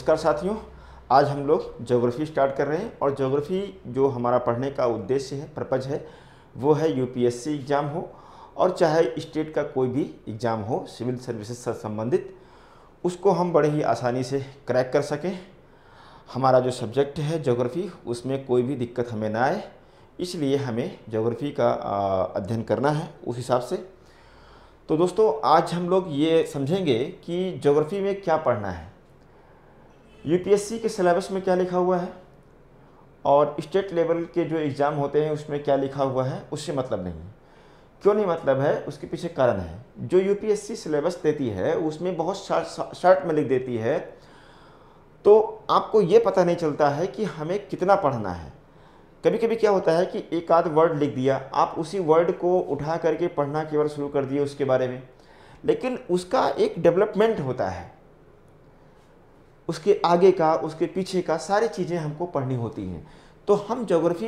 नमस्कार साथियों। आज हम लोग ज्योग्राफी स्टार्ट कर रहे हैं और ज्योग्राफी जो हमारा पढ़ने का उद्देश्य है, पर्पज़ है, वो है यूपीएससी एग्ज़ाम हो और चाहे स्टेट का कोई भी एग्ज़ाम हो सिविल सर्विसेज से संबंधित, उसको हम बड़े ही आसानी से क्रैक कर सकें। हमारा जो सब्जेक्ट है ज्योग्राफी, उसमें कोई भी दिक्कत हमें ना आए, इसलिए हमें ज्योग्राफी का अध्ययन करना है उस हिसाब से। तो दोस्तों, आज हम लोग ये समझेंगे कि ज्योग्राफी में क्या पढ़ना है, यूपीएससी के सिलेबस में क्या लिखा हुआ है और स्टेट लेवल के जो एग्ज़ाम होते हैं उसमें क्या लिखा हुआ है, उससे मतलब नहीं है। क्यों नहीं मतलब है, उसके पीछे कारण है। जो यूपीएससी सिलेबस देती है उसमें बहुत शॉर्ट में लिख देती है, तो आपको ये पता नहीं चलता है कि हमें कितना पढ़ना है। कभी कभी क्या होता है कि एक आध वर्ड लिख दिया, आप उसी वर्ड को उठा करके पढ़ना केवल शुरू कर दिए उसके बारे में, लेकिन उसका एक डेवलपमेंट होता है, उसके आगे का, उसके पीछे का, सारी चीज़ें हमको पढ़नी होती हैं। तो हम ज्योग्राफी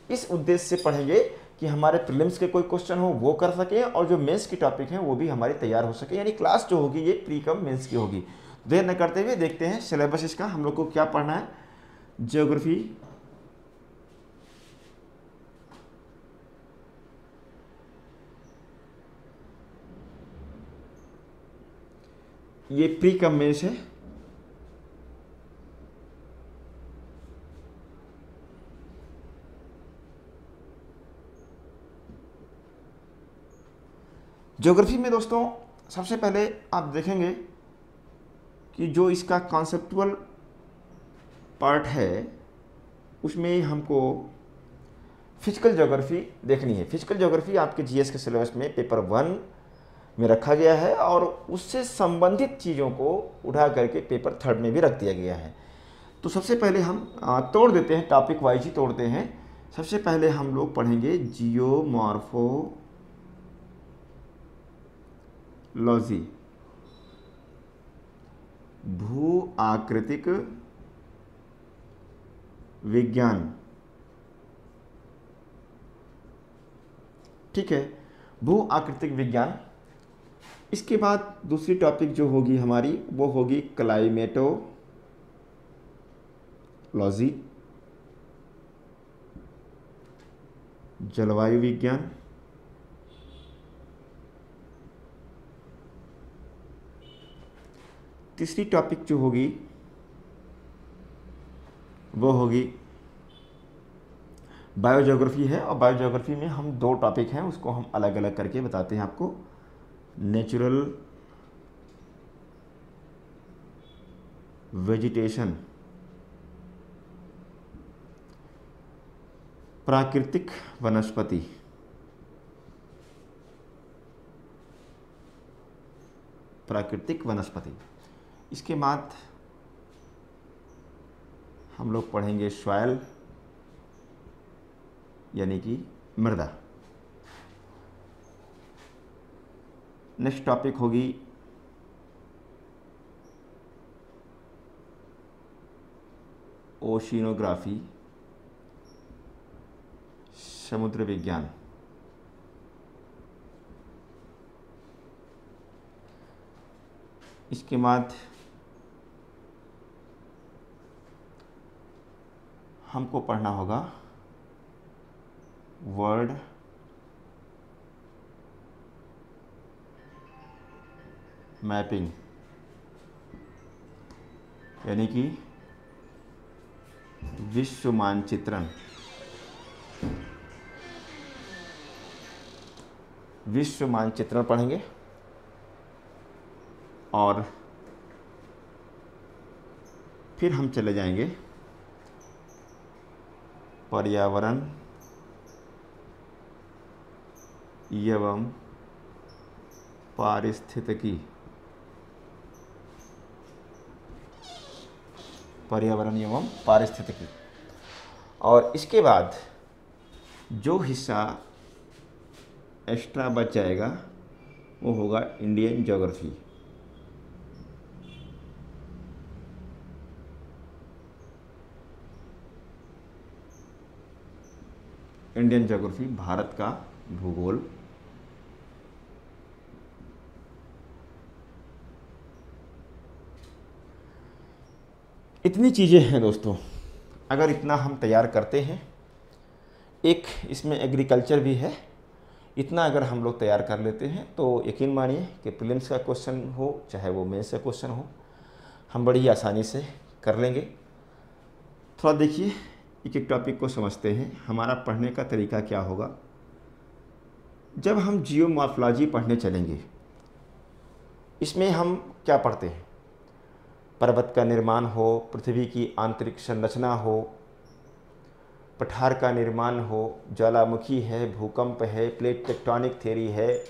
इस उद्देश्य से पढ़ेंगे कि हमारे प्रीलिम्स के कोई क्वेश्चन हो वो कर सकें और जो मेंस की टॉपिक हैं वो भी हमारी तैयार हो सके। यानी क्लास जो होगी ये प्री कम मेंस की होगी। देर न करते हुए देखते हैं सिलेबस इसका, हम लोग को क्या पढ़ना है। ज्योग्राफी ये प्री कम मेंस है। ज्योग्राफी में दोस्तों सबसे पहले आप देखेंगे कि जो इसका कॉन्सेप्चुअल पार्ट है उसमें हमको फिजिकल ज्योग्राफी देखनी है। फिजिकल ज्योग्राफी आपके जीएस के सिलेबस में पेपर 1 में रखा गया है और उससे संबंधित चीज़ों को उठा करके पेपर 3 में भी रख दिया गया है। तो सबसे पहले हम तोड़ देते हैं, टॉपिक वाइज ही तोड़ते हैं। सबसे पहले हम लोग पढ़ेंगे जियोमॉर्फोलॉजी, भू आकृतिक विज्ञान। ठीक है, भू आकृतिक विज्ञान। इसके बाद दूसरी टॉपिक जो होगी हमारी वो होगी क्लाइमेटोलॉजी, जलवायु विज्ञान। तीसरी टॉपिक जो होगी वो होगी बायोज्योग्राफी है और बायोज्योग्राफी में हम 2 टॉपिक हैं, उसको हम अलग अलग करके बताते हैं आपको। नेचुरल वेजिटेशन, प्राकृतिक वनस्पति। प्राकृतिक वनस्पति। इसके बाद हम लोग पढ़ेंगे सॉइल यानी कि मृदा। नेक्स्ट टॉपिक होगी ओशिनोग्राफी, समुद्र विज्ञान। इसके बाद हमको पढ़ना होगा वर्ल्ड मैपिंग यानी कि विश्व मानचित्रण। विश्व मानचित्रण पढ़ेंगे और फिर हम चले जाएंगे पर्यावरण एवं पारिस्थितिकी। पर्यावरण एवं पारिस्थितिकी। और इसके बाद जो हिस्सा एक्स्ट्रा बच जाएगा वो होगा Indian geography. Indian geography, Bharat का भूगोल। इतनी चीज़ें हैं दोस्तों, अगर इतना हम तैयार करते हैं, एक इसमें एग्रीकल्चर भी है, इतना अगर हम लोग तैयार कर लेते हैं तो यकीन मानिए कि प्रीलिम्स का क्वेश्चन हो चाहे वो मेंस का क्वेश्चन हो, हम बड़ी आसानी से कर लेंगे। थोड़ा देखिए, एक एक टॉपिक को समझते हैं। हमारा पढ़ने का तरीका क्या होगा। जब हम जियोमॉर्फोलॉजी पढ़ने चलेंगे, इसमें हम क्या पढ़ते हैं, पर्वत का निर्माण हो, पृथ्वी की आंतरिक संरचना हो, पठार का निर्माण हो, ज्वालामुखी है, भूकंप है, प्लेट टेक्टोनिक थ्योरी है,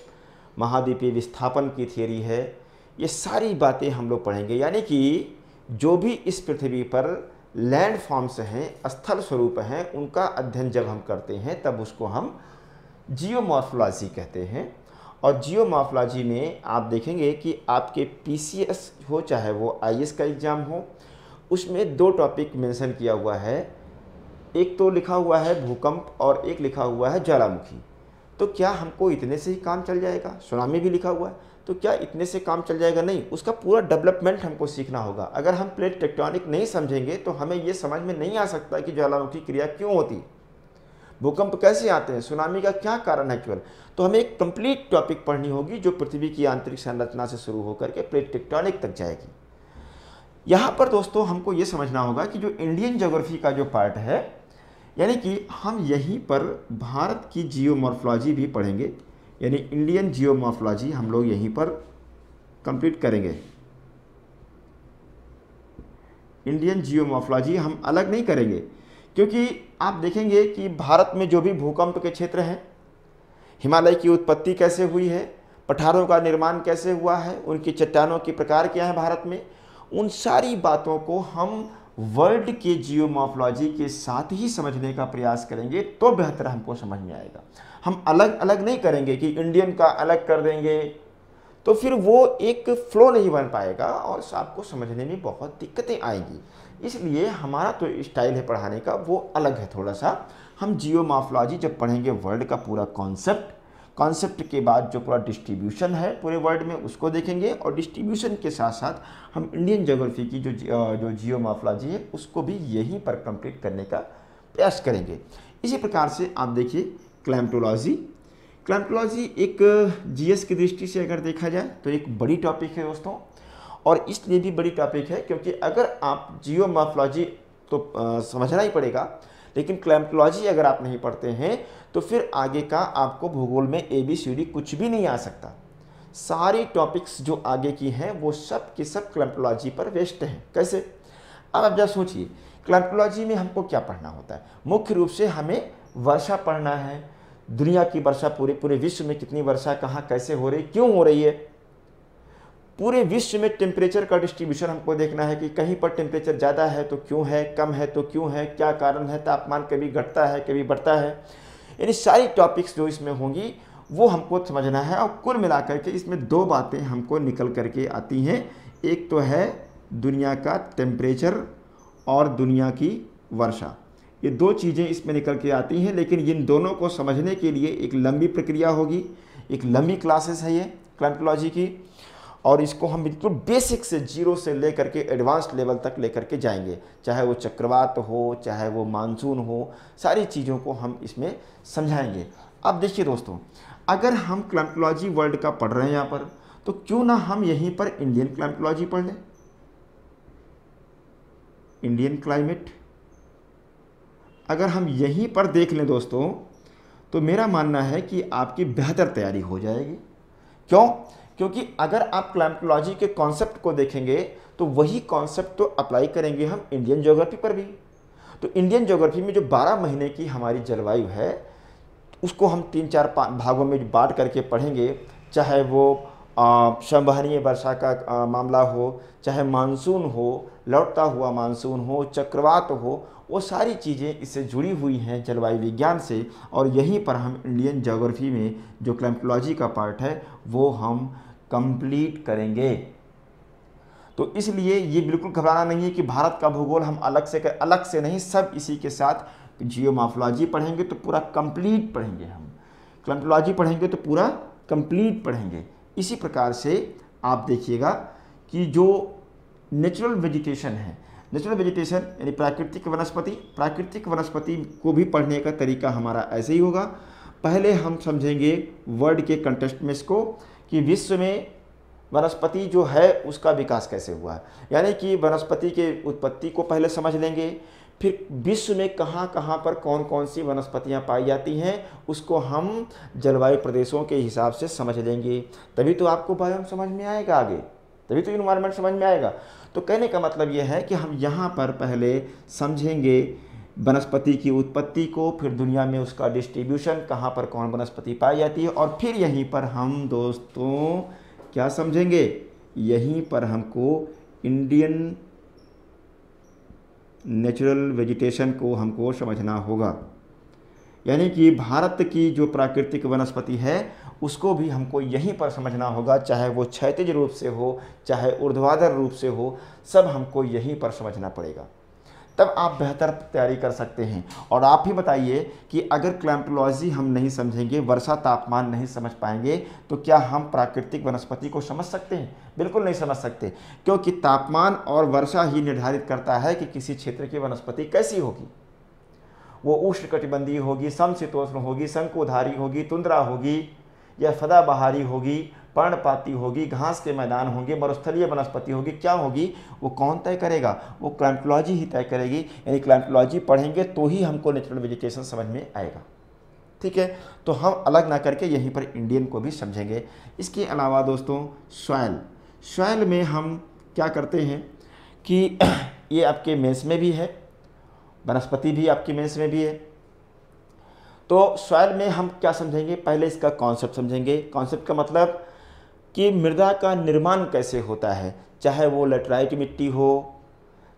महाद्वीपीय विस्थापन की थ्योरी है, ये सारी बातें हम लोग पढ़ेंगे। यानी कि जो भी इस पृथ्वी पर लैंड फॉर्म्स हैं, स्थल स्वरूप हैं, उनका अध्ययन जब हम करते हैं तब उसको हम जियोमॉर्फोलॉजी कहते हैं। और जियोमॉर्फोलॉजी में आप देखेंगे कि आपके पीसीएस हो चाहे वो आईएएस का एग्ज़ाम हो, उसमें दो टॉपिक मेंशन किया हुआ है। एक तो लिखा हुआ है भूकंप और एक लिखा हुआ है ज्वालामुखी। तो क्या हमको इतने से ही काम चल जाएगा? सुनामी भी लिखा हुआ है, तो क्या इतने से काम चल जाएगा? नहीं, उसका पूरा डेवलपमेंट हमको सीखना होगा। अगर हम प्लेट टेक्टोनिक नहीं समझेंगे तो हमें ये समझ में नहीं आ सकता कि ज्वालामुखी क्रिया क्यों होती, भूकंप कैसे आते हैं, सुनामी का क्या कारण है एक्चुअल। तो हमें एक कंप्लीट टॉपिक पढ़नी होगी जो पृथ्वी की आंतरिक संरचना से शुरू होकर के प्लेट टेक्टोनिक तक जाएगी। यहाँ पर दोस्तों हमको ये समझना होगा कि जो इंडियन ज्योग्राफी का जो पार्ट है, यानी कि हम यहीं पर भारत की जियोमॉर्फोलॉजी भी पढ़ेंगे, यानी इंडियन जियोमॉर्फोलॉजी हम लोग यहीं पर कंप्लीट करेंगे। इंडियन जियोमॉर्फोलॉजी हम अलग नहीं करेंगे, क्योंकि आप देखेंगे कि भारत में जो भी भूकंप के क्षेत्र हैं, हिमालय की उत्पत्ति कैसे हुई है, पठारों का निर्माण कैसे हुआ है, उनकी चट्टानों के प्रकार क्या है भारत में, उन सारी बातों को हम वर्ल्ड के जियोमॉर्फोलॉजी के साथ ही समझने का प्रयास करेंगे तो बेहतर हमको समझ में आएगा। हम अलग अलग नहीं करेंगे कि इंडियन का अलग कर देंगे, तो फिर वो एक फ्लो नहीं बन पाएगा और आपको समझने में बहुत दिक्कतें आएंगी। इसलिए हमारा तो स्टाइल है पढ़ाने का वो अलग है थोड़ा सा। हम जियोमॉर्फोलॉजी जब पढ़ेंगे वर्ल्ड का पूरा कॉन्सेप्ट के बाद जो पूरा डिस्ट्रीब्यूशन है पूरे वर्ल्ड में उसको देखेंगे, और डिस्ट्रीब्यूशन के साथ साथ हम इंडियन ज्योग्राफी की जो जियोमॉर्फोलॉजी है उसको भी यहीं पर कंप्लीट करने का प्रयास करेंगे। इसी प्रकार से आप देखिए क्लाइमेटोलॉजी एक जीएस की दृष्टि से अगर देखा जाए तो एक बड़ी टॉपिक है दोस्तों, और इसलिए भी बड़ी टॉपिक है क्योंकि अगर आप जियोमॉर्फोलॉजी तो समझना ही पड़ेगा, लेकिन क्लाइमेटोलॉजी अगर आप नहीं पढ़ते हैं तो फिर आगे का आपको भूगोल में ABCD कुछ भी नहीं आ सकता। सारी टॉपिक्स जो आगे की हैं वो सब की सब क्लाइमेटोलॉजी पर बेस्ड हैं। कैसे? अब आप जरा सोचिए, क्लाइमेटोलॉजी में हमको क्या पढ़ना होता है? मुख्य रूप से हमें वर्षा पढ़ना है, दुनिया की वर्षा, पूरे विश्व में कितनी वर्षा कहाँ कैसे हो रही, क्यों हो रही है, पूरे विश्व में टेम्परेचर का डिस्ट्रीब्यूशन हमको देखना है कि कहीं पर टेम्परेचर ज़्यादा है तो क्यों है, कम है तो क्यों है, क्या कारण है, तापमान कभी घटता है कभी बढ़ता है। यानी सारी टॉपिक्स जो इसमें होंगी वो हमको समझना है। और कुल मिलाकर के इसमें दो बातें हमको निकल करके आती हैं, एक तो है दुनिया का टेम्परेचर और दुनिया की वर्षा, ये दो चीज़ें इसमें निकल के आती हैं। लेकिन इन दोनों को समझने के लिए एक लंबी प्रक्रिया होगी, एक लंबी क्लासेस है ये क्लाइमेटोलॉजी की, और इसको हम बिल्कुल बेसिक से जीरो से लेकर के एडवांस लेवल तक लेकर के जाएंगे, चाहे वो चक्रवात हो चाहे वो मानसून हो, सारी चीज़ों को हम इसमें समझाएंगे। अब देखिए दोस्तों, अगर हम क्लाइमेटोलॉजी वर्ल्ड का पढ़ रहे हैं यहाँ पर, तो क्यों ना हम यहीं पर इंडियन क्लाइमेटोलॉजी पढ़ लें। इंडियन क्लाइमेट अगर हम यहीं पर देख लें दोस्तों, तो मेरा मानना है कि आपकी बेहतर तैयारी हो जाएगी। क्यों? क्योंकि अगर आप क्लाइमेटोलॉजी के कॉन्सेप्ट को देखेंगे तो वही कॉन्सेप्ट तो अप्लाई करेंगे हम इंडियन ज्योग्राफी पर भी। तो इंडियन ज्योग्राफी में जो 12 महीने की हमारी जलवायु है उसको हम 3-4 भागों में बांट करके पढ़ेंगे, चाहे वो संवहनीय वर्षा का मामला हो, चाहे मानसून हो, लौटता हुआ मानसून हो, चक्रवात हो, वो सारी चीज़ें इससे जुड़ी हुई हैं जलवायु विज्ञान से। और यहीं पर हम इंडियन ज्योग्राफी में जो क्लाइमेटोलॉजी का पार्ट है वो हम कंप्लीट करेंगे। तो इसलिए ये बिल्कुल घबराना नहीं है कि भारत का भूगोल हम अलग से नहीं, सब इसी के साथ जियोमॉर्फोलॉजी पढ़ेंगे तो पूरा कंप्लीट पढ़ेंगे, हम क्लाइमेटोलॉजी पढ़ेंगे तो पूरा कंप्लीट पढ़ेंगे। इसी प्रकार से आप देखिएगा कि जो नेचुरल वेजिटेशन है, नेचुरल वेजिटेशन यानी प्राकृतिक वनस्पति। प्राकृतिक वनस्पति को भी पढ़ने का तरीका हमारा ऐसे ही होगा। पहले हम समझेंगे वर्ड के कंटेक्स्ट में इसको कि विश्व में वनस्पति जो है उसका विकास कैसे हुआ है, यानी कि वनस्पति के उत्पत्ति को पहले समझ लेंगे, फिर विश्व में कहाँ कहाँ पर कौन कौन सी वनस्पतियाँ पाई जाती हैं उसको हम जलवायु प्रदेशों के हिसाब से समझ लेंगे। तभी तो आपको बायोम समझ में आएगा आगे, तभी तो इन्वायरमेंट समझ में आएगा। तो कहने का मतलब यह है कि हम यहाँ पर पहले समझेंगे वनस्पति की उत्पत्ति को, फिर दुनिया में उसका डिस्ट्रीब्यूशन, कहाँ पर कौन वनस्पति पाई जाती है, और फिर यहीं पर हम दोस्तों क्या समझेंगे, यहीं पर हमको इंडियन नेचुरल वेजिटेशन को हमको समझना होगा। यानी कि भारत की जो प्राकृतिक वनस्पति है उसको भी हमको यहीं पर समझना होगा, चाहे वो क्षैतिज रूप से हो चाहे ऊर्ध्वाधर रूप से हो, सब हमको यहीं पर समझना पड़ेगा, तब आप बेहतर तैयारी कर सकते हैं। और आप ही बताइए कि अगर क्लाइमेटोलॉजी हम नहीं समझेंगे, वर्षा तापमान नहीं समझ पाएंगे, तो क्या हम प्राकृतिक वनस्पति को समझ सकते हैं? बिल्कुल नहीं समझ सकते, क्योंकि तापमान और वर्षा ही निर्धारित करता है कि किसी क्षेत्र की वनस्पति कैसी होगी। वो उष्णकटिबंधीय होगी, समशीतोष्ण होगी, शंकुधारी होगी, तुंद्रा होगी या सदाबहारी होगी, पर्णपाती होगी, घास के मैदान होंगे, मरुस्थलीय वनस्पति होगी, क्या होगी वो कौन तय करेगा? वो क्लाइमेटोलॉजी ही तय करेगी। यानी क्लाइमेटोलॉजी पढ़ेंगे तो ही हमको नेचुरल वेजिटेशन समझ में आएगा। ठीक है, तो हम अलग ना करके यहीं पर इंडियन को भी समझेंगे। इसके अलावा दोस्तों सॉइल में हम क्या करते हैं कि ये आपके मेंस में भी है, वनस्पति भी आपकी मेंस में भी है। तो सॉइल में हम क्या समझेंगे, पहले इसका कॉन्सेप्ट समझेंगे। कॉन्सेप्ट का मतलब कि मृदा का निर्माण कैसे होता है, चाहे वो लेटराइट मिट्टी हो,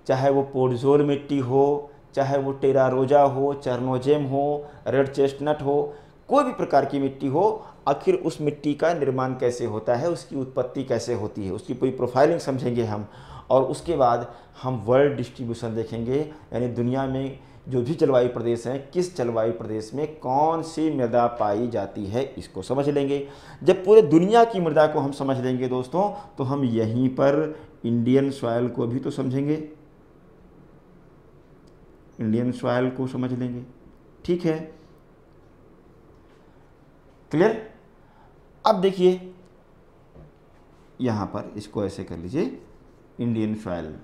चाहे वो पोडजोल मिट्टी हो, चाहे वो टेरा रोजा हो, चर्नोजेम हो, रेड चेस्टनट हो, कोई भी प्रकार की मिट्टी हो, आखिर उस मिट्टी का निर्माण कैसे होता है, उसकी उत्पत्ति कैसे होती है, उसकी पूरी प्रोफाइलिंग समझेंगे हम। और उसके बाद हम वर्ल्ड डिस्ट्रीब्यूशन देखेंगे, यानी दुनिया में जो भी जलवायु प्रदेश हैं, किस जलवायु प्रदेश में कौन सी मृदा पाई जाती है, इसको समझ लेंगे। जब पूरे दुनिया की मृदा को हम समझ लेंगे दोस्तों, तो हम यहीं पर इंडियन सॉइल को भी तो समझेंगे, इंडियन सॉइल को समझ लेंगे। ठीक है, क्लियर? अब देखिए यहाँ पर इसको ऐसे कर लीजिए, इंडियन सॉइल।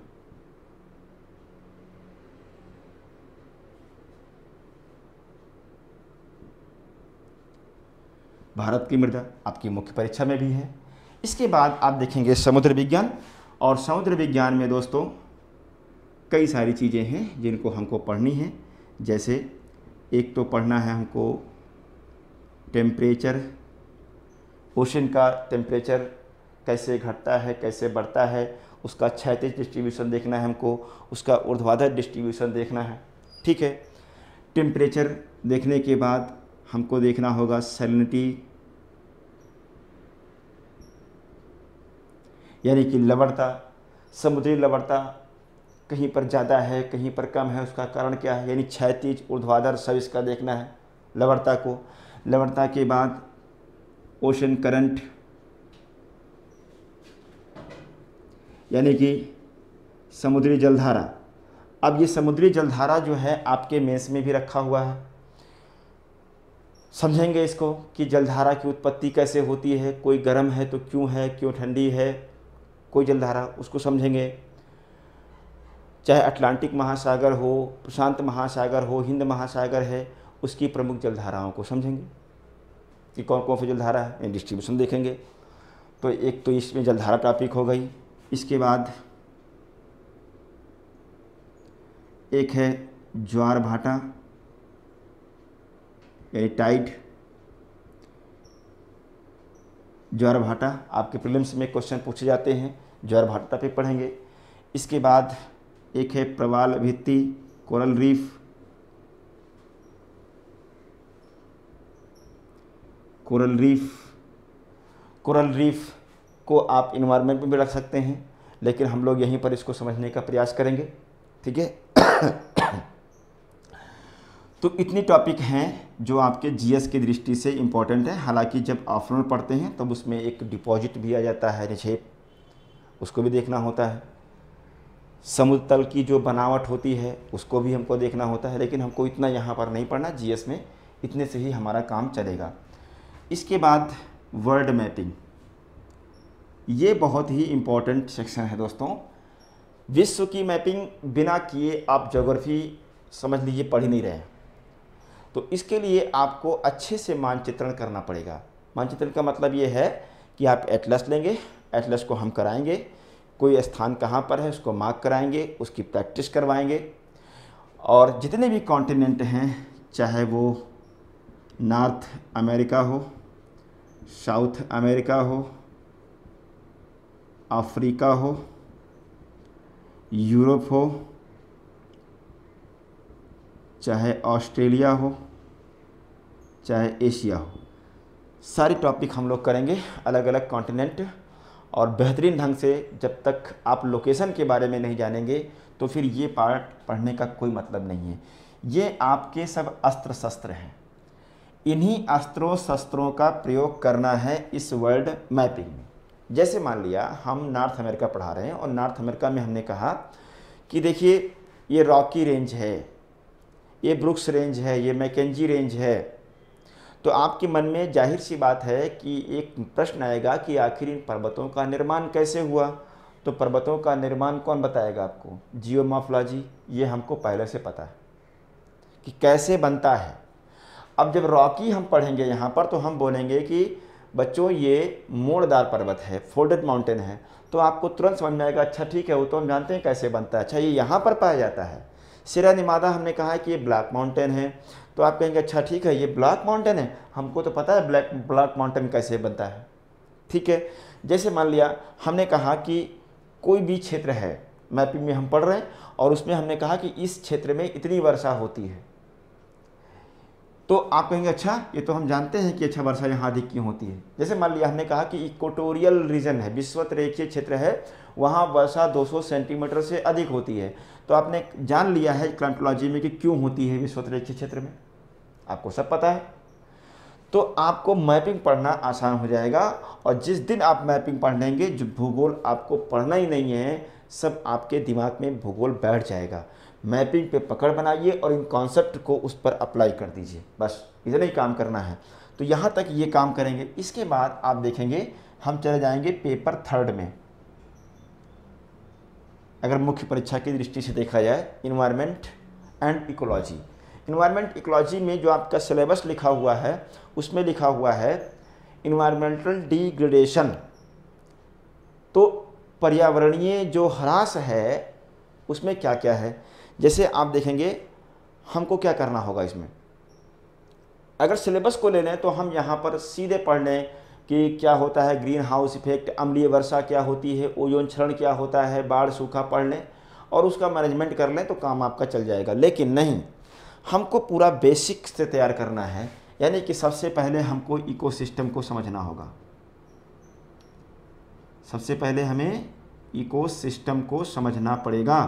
भारत की मृदा आपकी मुख्य परीक्षा में भी है। इसके बाद आप देखेंगे समुद्र विज्ञान, और समुद्र विज्ञान में दोस्तों कई सारी चीज़ें हैं जिनको हमको पढ़नी है। जैसे एक तो पढ़ना है हमको टेम्परेचर, ओशन का टेम्परेचर कैसे घटता है कैसे बढ़ता है, उसका क्षैतिज डिस्ट्रीब्यूशन देखना है हमको, उसका ऊर्ध्वाधर डिस्ट्रीब्यूशन देखना है। ठीक है, टेम्परेचर देखने के बाद हमको देखना होगा सैलिनिटी, यानी कि लवणता, समुद्री लवणता कहीं पर ज़्यादा है कहीं पर कम है, उसका कारण क्या है, यानी क्षैतिज ऊर्ध्वाधर सब इसका देखना है लवणता को। लवणता के बाद ओशन करंट, यानी कि समुद्री जलधारा। अब ये समुद्री जलधारा जो है आपके मेंस में भी रखा हुआ है, समझेंगे इसको कि जलधारा की उत्पत्ति कैसे होती है, कोई गर्म है तो क्यों है, क्यों ठंडी है कोई जलधारा, उसको समझेंगे। चाहे अटलांटिक महासागर हो, प्रशांत महासागर हो, हिंद महासागर है, उसकी प्रमुख जलधाराओं को समझेंगे कि कौन कौन सी जलधारा है, डिस्ट्रीब्यूशन देखेंगे। तो एक तो इसमें जलधारा टॉपिक हो गई। इसके बाद एक है ज्वार भाटा यानी टाइड। ज्वार भाटा आपके प्रीलिम्स में क्वेश्चन पूछे जाते हैं, ज्वार भाटा टॉपिक पढ़ेंगे। इसके बाद एक है प्रवाल भित्ति, कोरल रीफ। कोरल रीफ को आप इन्वायरमेंट में भी रख सकते हैं, लेकिन हम लोग यहीं पर इसको समझने का प्रयास करेंगे। ठीक है तो इतनी टॉपिक हैं जो आपके जीएस की दृष्टि से इम्पोर्टेंट है। हालांकि जब ऑफलाइन पढ़ते हैं तब उसमें एक डिपॉजिट भी आ जाता है, निक्षेप, उसको भी देखना होता है। समुद्र तल की जो बनावट होती है उसको भी हमको देखना होता है, लेकिन हमको इतना यहाँ पर नहीं पढ़ना, जीएस में इतने से ही हमारा काम चलेगा। इसके बाद वर्ल्ड मैपिंग, ये बहुत ही इम्पोर्टेंट सेक्शन है दोस्तों। विश्व की मैपिंग बिना किए आप ज्योग्राफी समझ लीजिए पढ़ ही नहीं रहे हैं। तो इसके लिए आपको अच्छे से मानचित्रण करना पड़ेगा। मानचित्रण का मतलब ये है कि आप एटलस लेंगे, एटलस को हम कराएंगे, कोई स्थान कहाँ पर है उसको मार्क कराएंगे, उसकी प्रैक्टिस करवाएंगे, और जितने भी कॉन्टिनेंट हैं, चाहे वो नॉर्थ अमेरिका हो, साउथ अमेरिका हो, अफ्रीका हो, यूरोप हो, चाहे ऑस्ट्रेलिया हो, चाहे एशिया हो, सारी टॉपिक हम लोग करेंगे, अलग अलग कॉन्टिनेंट। और बेहतरीन ढंग से, जब तक आप लोकेशन के बारे में नहीं जानेंगे तो फिर ये पार्ट पढ़ने का कोई मतलब नहीं है। ये आपके सब अस्त्र शस्त्र हैं, इन्हीं अस्त्रों शस्त्रों का प्रयोग करना है इस वर्ल्ड मैपिंग में। जैसे मान लिया हम नॉर्थ अमेरिका पढ़ा रहे हैं और नॉर्थ अमेरिका में हमने कहा कि देखिए ये रॉकी रेंज है, ये ब्रुक्स रेंज है, ये मैकेंजी रेंज है, तो आपके मन में जाहिर सी बात है कि एक प्रश्न आएगा कि आखिर इन पर्वतों का निर्माण कैसे हुआ। तो पर्वतों का निर्माण कौन बताएगा आपको? जियोमॉर्फोलॉजी। ये हमको पहले से पता है कि कैसे बनता है। अब जब रॉकी हम पढ़ेंगे यहाँ पर तो हम बोलेंगे कि बच्चों ये मोड़दार पर्वत है, फोल्डेड माउंटेन है, तो आपको तुरंत समझ में आएगा अच्छा ठीक है वो तो हम जानते हैं कैसे बनता है, अच्छा ये यहाँ पर पाया जाता है। सिरा निमादा हमने कहा है कि ये ब्लैक माउंटेन है, तो आप कहेंगे अच्छा ठीक है ये ब्लैक माउंटेन है, हमको तो पता है ब्लैक माउंटेन कैसे बनता है। ठीक है, जैसे मान लिया हमने कहा कि कोई भी क्षेत्र है, मैपिंग में हम पढ़ रहे हैं और उसमें हमने कहा कि इस क्षेत्र में इतनी वर्षा होती है, तो आप कहेंगे अच्छा ये तो हम जानते हैं कि अच्छा वर्षा यहाँ अधिक क्यों होती है। जैसे मान लिया हमने कहा कि इक्वेटोरियल रीजन है, विषुवत रेखीय क्षेत्र है, वहाँ वर्षा 200 सेंटीमीटर से अधिक होती है, तो आपने जान लिया है क्लाइमेटोलॉजी में कि क्यों होती है विषुवत रेखीय क्षेत्र में, आपको सब पता है। तो आपको मैपिंग पढ़ना आसान हो जाएगा, और जिस दिन आप मैपिंग पढ़ लेंगे जो भूगोल आपको पढ़ना ही नहीं है, सब आपके दिमाग में भूगोल बैठ जाएगा। मैपिंग पे पकड़ बनाइए और इन कॉन्सेप्ट को उस पर अप्लाई कर दीजिए, बस इतना ही काम करना है। तो यहाँ तक ये काम करेंगे। इसके बाद आप देखेंगे हम चले जाएंगे पेपर 3 में। अगर मुख्य परीक्षा की दृष्टि से देखा जाए, environment and ecology. Environment ecology में जो आपका सिलेबस लिखा हुआ है उसमें लिखा हुआ है इन्वायरमेंटल डिग्रेडेशन। तो पर्यावरणीय जो ह्रास है उसमें क्या क्या है, जैसे आप देखेंगे हमको क्या करना होगा इसमें। अगर सिलेबस को ले लें तो हम यहाँ पर सीधे पढ़ लें कि क्या होता है ग्रीन हाउस इफेक्ट, अम्लीय वर्षा क्या होती है, ओजोन क्षरण क्या होता है, बाढ़ सूखा पढ़ लें और उसका मैनेजमेंट कर लें तो काम आपका चल जाएगा। लेकिन नहीं, हमको पूरा बेसिक से तैयार करना है, यानी कि सबसे पहले हमको इकोसिस्टम को समझना होगा। सबसे पहले हमें इकोसिस्टम को समझना पड़ेगा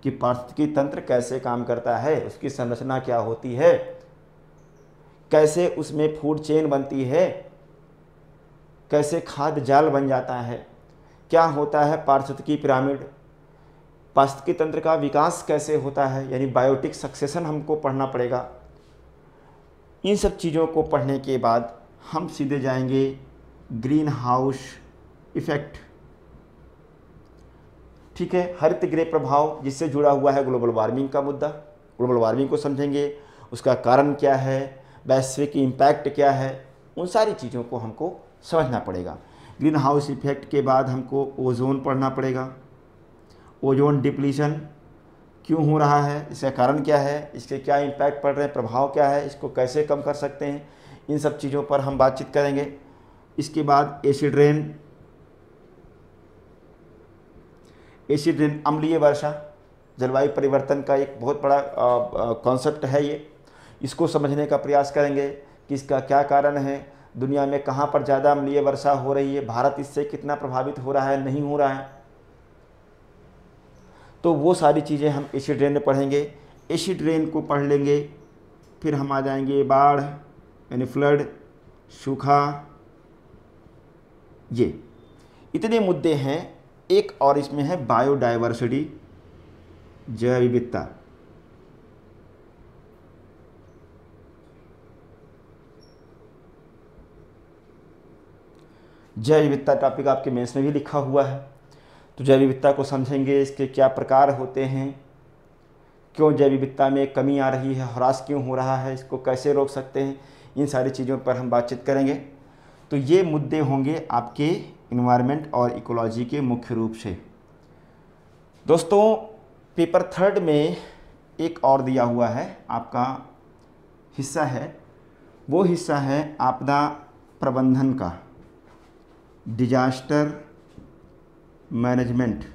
कि पारिस्थितिकी तंत्र कैसे काम करता है, उसकी संरचना क्या होती है, कैसे उसमें फूड चेन बनती है, कैसे खाद्य जाल बन जाता है, क्या होता है पारिस्थितिकी पिरामिड, पारिस्थितिकी तंत्र का विकास कैसे होता है, यानी बायोटिक सक्सेशन हमको पढ़ना पड़ेगा। इन सब चीज़ों को पढ़ने के बाद हम सीधे जाएंगे ग्रीन हाउस इफेक्ट। ठीक है, हरित गृह प्रभाव जिससे जुड़ा हुआ है ग्लोबल वार्मिंग का मुद्दा। ग्लोबल वार्मिंग को समझेंगे, उसका कारण क्या है, वैश्विक इम्पैक्ट क्या है, उन सारी चीज़ों को हमको समझना पड़ेगा। ग्रीन हाउस इफेक्ट के बाद हमको ओजोन पढ़ना पड़ेगा। ओजोन डिप्लीशन क्यों हो रहा है, इसका कारण क्या है, इसके क्या इम्पैक्ट पड़ रहे हैं, प्रभाव क्या है, इसको कैसे कम कर सकते हैं, इन सब चीज़ों पर हम बातचीत करेंगे। इसके बाद एसिड रेन। एसिड रेन अम्लीय वर्षा, जलवायु परिवर्तन का एक बहुत बड़ा कॉन्सेप्ट है ये, इसको समझने का प्रयास करेंगे कि इसका क्या कारण है, दुनिया में कहाँ पर ज़्यादा अम्लीय वर्षा हो रही है, भारत इससे कितना प्रभावित हो रहा है, नहीं हो रहा है। तो वो सारी चीज़ें हम एसिड रेन में पढ़ेंगे। एसिड रेन को पढ़ लेंगे, फिर हम आ जाएंगे बाढ़ यानी फ्लड, सूखा, ये इतने मुद्दे हैं। एक और इसमें है बायोडाइवर्सिटी, जैव विविधता। जैव विविधता टॉपिक आपके मेंस में भी लिखा हुआ है। तो जैव विविधता को समझेंगे, इसके क्या प्रकार होते हैं, क्यों जैव विविधता में कमी आ रही है, ह्रास क्यों हो रहा है, इसको कैसे रोक सकते हैं, इन सारी चीज़ों पर हम बातचीत करेंगे। तो ये मुद्दे होंगे आपके इन्वायरमेंट और इकोलॉजी के मुख्य रूप से। दोस्तों पेपर 3 में एक और दिया हुआ है आपका हिस्सा है, वो हिस्सा है आपदा प्रबंधन का, डिजास्टर मैनेजमेंट।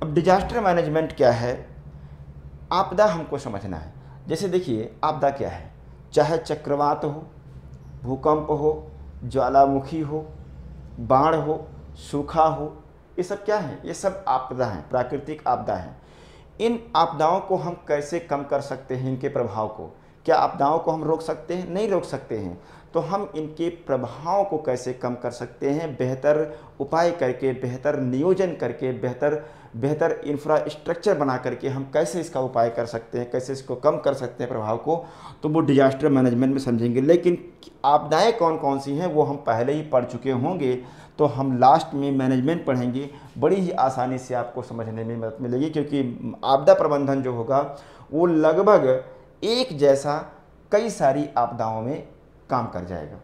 अब डिजास्टर मैनेजमेंट क्या है, आपदा हमको समझना है। जैसे देखिए आपदा क्या है, चाहे चक्रवात हो, भूकंप हो, ज्वालामुखी हो, बाढ़ हो, सूखा हो, ये सब क्या है, ये सब आपदा हैं, प्राकृतिक आपदा हैं। इन आपदाओं को हम कैसे कम कर सकते हैं, इनके प्रभाव को, क्या आपदाओं को हम रोक सकते हैं? नहीं रोक सकते हैं। तो हम इनके प्रभाव को कैसे कम कर सकते हैं, बेहतर उपाय करके, बेहतर नियोजन करके, बेहतर इंफ्रास्ट्रक्चर बना करके हम कैसे इसका उपाय कर सकते हैं, कैसे इसको कम कर सकते हैं प्रभाव को, तो वो डिजास्टर मैनेजमेंट में समझेंगे। लेकिन आपदाएं कौन कौन सी हैं वो हम पहले ही पढ़ चुके होंगे, तो हम लास्ट में मैनेजमेंट पढ़ेंगे, बड़ी ही आसानी से आपको समझने में मदद मिलेगी, क्योंकि आपदा प्रबंधन जो होगा वो लगभग एक जैसा कई सारी आपदाओं में काम कर जाएगा।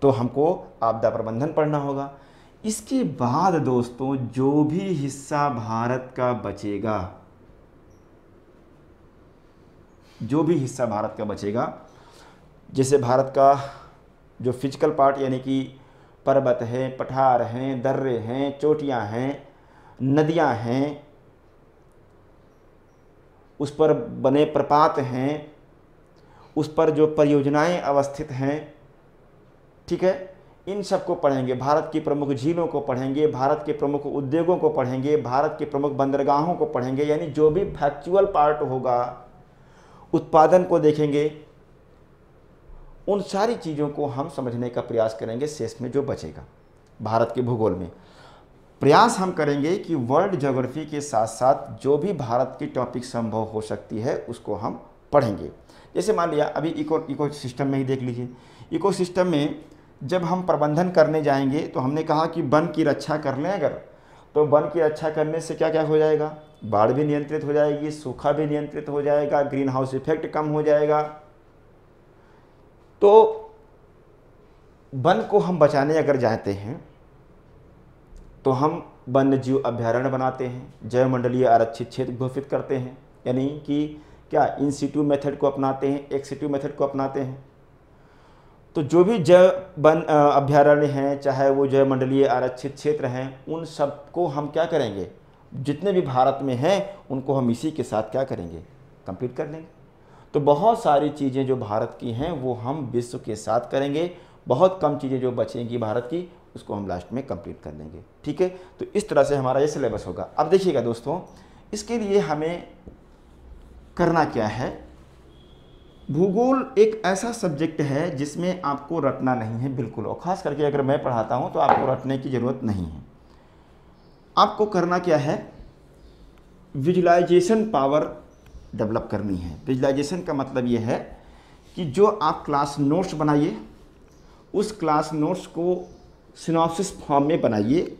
तो हमको आपदा प्रबंधन पढ़ना होगा। इसके बाद दोस्तों जो भी हिस्सा भारत का बचेगा, जो भी हिस्सा भारत का बचेगा, जैसे भारत का जो फिजिकल पार्ट यानी कि पर्वत हैं, पठार हैं, दर्रे हैं, चोटियां हैं, नदियां हैं, उस पर बने प्रपात हैं, उस पर जो परियोजनाएं अवस्थित हैं, ठीक है, इन सब को पढ़ेंगे। भारत की प्रमुख झीलों को पढ़ेंगे, भारत के प्रमुख उद्योगों को पढ़ेंगे, भारत के प्रमुख बंदरगाहों को पढ़ेंगे, यानी जो भी फैक्चुअल पार्ट होगा, उत्पादन को देखेंगे, उन सारी चीज़ों को हम समझने का प्रयास करेंगे। शेष में जो बचेगा भारत के भूगोल में प्रयास हम करेंगे कि वर्ल्ड ज्योग्राफी के साथ साथ जो भी भारत की टॉपिक संभव हो सकती है उसको हम पढ़ेंगे। जैसे मान लिया अभी इकोसिस्टम में ही देख लीजिए, इकोसिस्टम में जब हम प्रबंधन करने जाएंगे तो हमने कहा कि वन की रक्षा कर लें अगर, तो वन की रक्षा करने से क्या क्या हो जाएगा, बाढ़ भी नियंत्रित हो जाएगी, सूखा भी नियंत्रित हो जाएगा, ग्रीन हाउस इफेक्ट कम हो जाएगा। तो वन को हम बचाने अगर जाते हैं तो हम वन्य जीव अभ्यारण्य बनाते हैं, जैव मंडलीय आरक्षित क्षेत्र घोषित करते हैं, यानी कि क्या इन सिटू मेथड को अपनाते हैं, एक्स सिटू मेथड को अपनाते हैं। तो जो भी जैव वन अभ्यारण्य हैं, चाहे वो जैव मंडलीय आरक्षित क्षेत्र हैं, उन सबको हम क्या करेंगे, जितने भी भारत में हैं उनको हम इसी के साथ क्या करेंगे, कंप्लीट कर लेंगे। तो बहुत सारी चीज़ें जो भारत की हैं वो हम विश्व के साथ करेंगे, बहुत कम चीज़ें जो बचेंगी भारत की उसको हम लास्ट में कंप्लीट कर लेंगे। ठीक है, तो इस तरह से हमारा ये सिलेबस होगा। अब देखिएगा दोस्तों, इसके लिए हमें करना क्या है, भूगोल एक ऐसा सब्जेक्ट है जिसमें आपको रटना नहीं है बिल्कुल, और ख़ास करके अगर मैं पढ़ाता हूँ तो आपको रटने की ज़रूरत नहीं है। आपको करना क्या है, विजुलाइजेशन पावर डेवलप करनी है। विजुलाइजेशन का मतलब ये है कि जो आप क्लास नोट्स बनाइए, उस क्लास नोट्स को सिनॉप्सिस फॉर्म में बनाइए,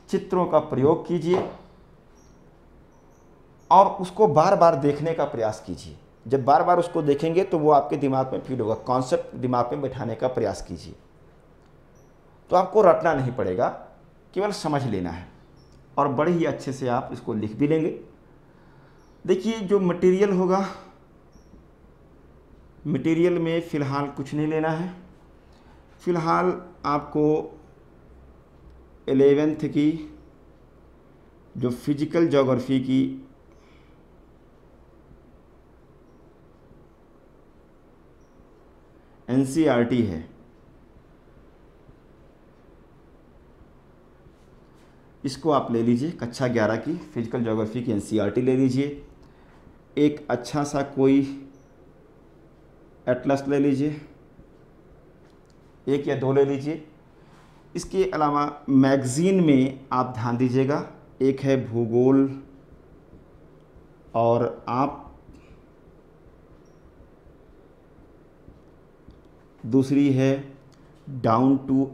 चित्रों का प्रयोग कीजिए और उसको बार बार देखने का प्रयास कीजिए। जब बार बार उसको देखेंगे तो वो आपके दिमाग में फीड होगा, कॉन्सेप्ट दिमाग में बैठाने का प्रयास कीजिए। तो आपको रटना नहीं पड़ेगा, केवल समझ लेना है और बड़े ही अच्छे से आप इसको लिख भी लेंगे। देखिए जो मटेरियल होगा, मटेरियल में फ़िलहाल कुछ नहीं लेना है। फ़िलहाल आपको 11th की जो फिजिकल ज्योग्राफी की NCERT है, इसको आप ले लीजिए। कक्षा 11 की फिजिकल ज्योग्राफी की NCERT ले लीजिए। एक अच्छा सा कोई एटलस ले लीजिए, एक या दो ले लीजिए। इसके अलावा मैगज़ीन में आप ध्यान दीजिएगा, एक है भूगोल और आप दूसरी है डाउन टू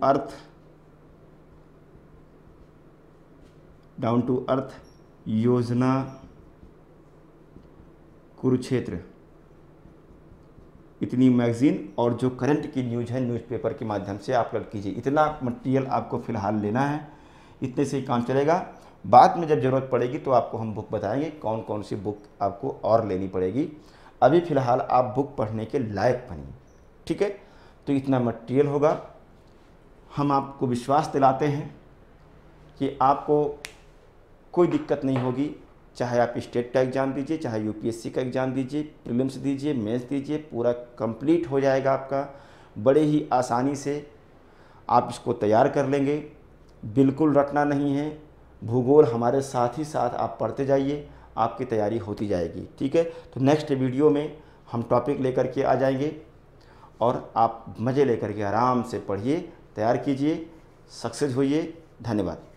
अर्थ योजना कुरुक्षेत्र, इतनी मैगज़ीन और जो करंट की न्यूज़ है न्यूज़पेपर के माध्यम से आप अपलोड कीजिए। इतना मटेरियल आपको फ़िलहाल लेना है, इतने से ही काम चलेगा। बाद में जब ज़रूरत पड़ेगी तो आपको हम बुक बताएंगे कौन कौन सी बुक आपको और लेनी पड़ेगी। अभी फ़िलहाल आप बुक पढ़ने के लायक बनिए, ठीक है। तो इतना मटेरियल होगा। हम आपको विश्वास दिलाते हैं कि आपको कोई दिक्कत नहीं होगी, चाहे आप स्टेट का एग्ज़ाम दीजिए, चाहे यूपीएससी का एग्ज़ाम दीजिए, प्रीलिम्स दीजिए, मेंस दीजिए, पूरा कंप्लीट हो जाएगा आपका। बड़े ही आसानी से आप इसको तैयार कर लेंगे, बिल्कुल रटना नहीं है। भूगोल हमारे साथ ही साथ आप पढ़ते जाइए, आपकी तैयारी होती जाएगी, ठीक है। तो नेक्स्ट वीडियो में हम टॉपिक लेकर के आ जाएंगे और आप मज़े लेकर के आराम से पढ़िए, तैयार कीजिए, सक्सेस होइए। धन्यवाद।